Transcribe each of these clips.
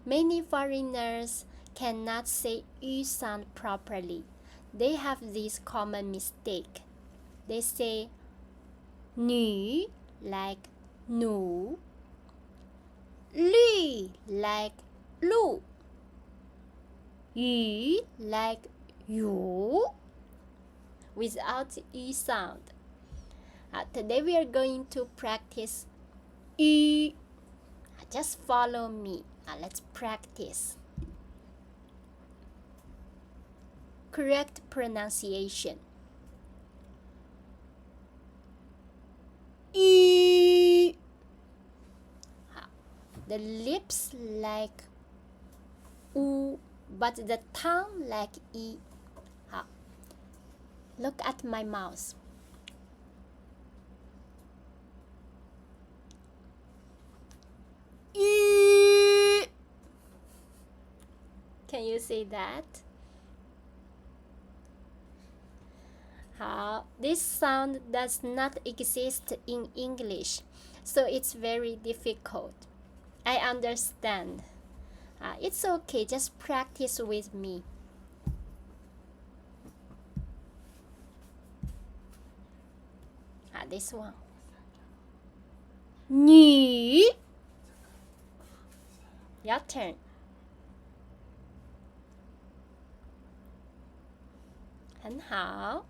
Many foreigners cannot say yu sound properly. They have this common mistake. They say nữ like nụ, lü like lu, yu like yu, without yu sound. Today we are going to practice yu. Just follow me. Let's practice. Correct pronunciation. yu. The lips like u, but the tongue like i. Look at my mouth. yu. Can you say that? This sound does not exist in English, so it's very difficult. I understand. It's okay, just practice with me. This one. Nữ. Your turn.很好。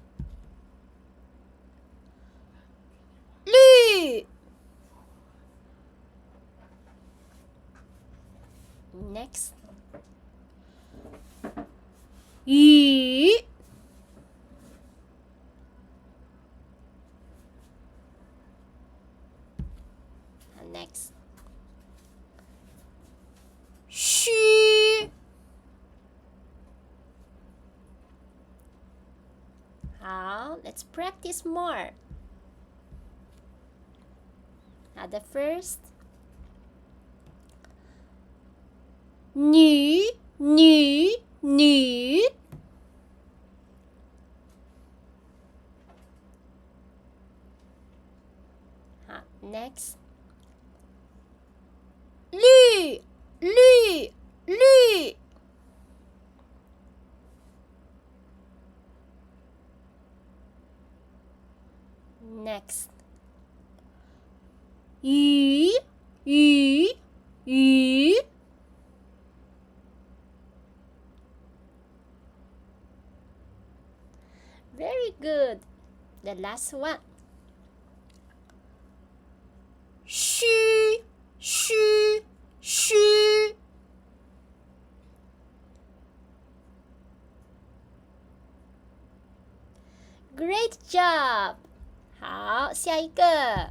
绿。Next. 雨。Next. 虚。好, let's practice more. The first. 女女女。Next. 绿绿绿。Next. 鱼鱼鱼。Very good. The last one. 虚虚虚。Great job. 好，下一个。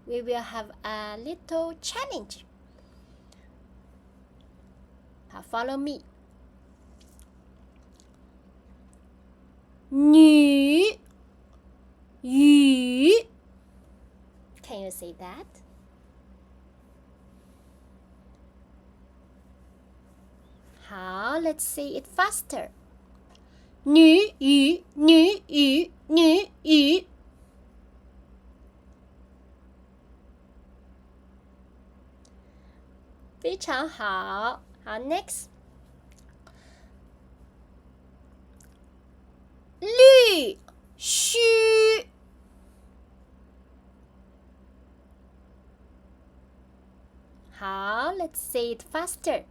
We will have a little challenge. Follow me. 女雨。Can you say that? Let's say it faster. 女雨女雨女雨。非常好。Next. 绿须。Let's say it faster.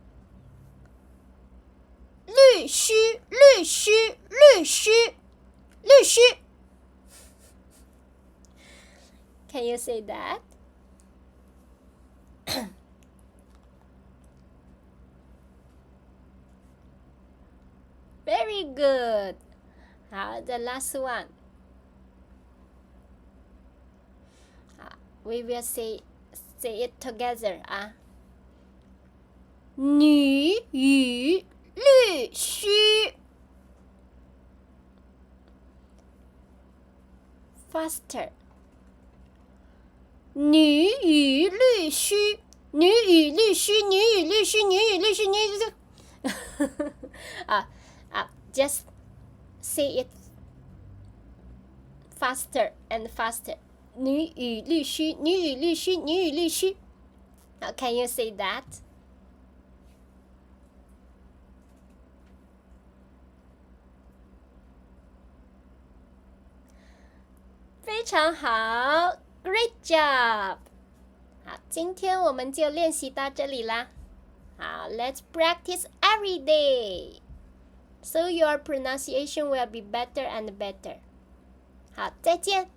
绿须绿须绿须绿须。Can you say that? Very good. The last one. We will say it together. 女雨绿须。Faster. 女雨绿须女雨绿须女雨绿须女雨绿须女雨绿须。Just say it faster and faster. 女语律须，女语律须，女语律须。Now, can you say that? 非常好 ，Great job！好，今天我们就练习到这里啦。好 ，Let's practice every day, so your pronunciation will be better and better. 好，再见。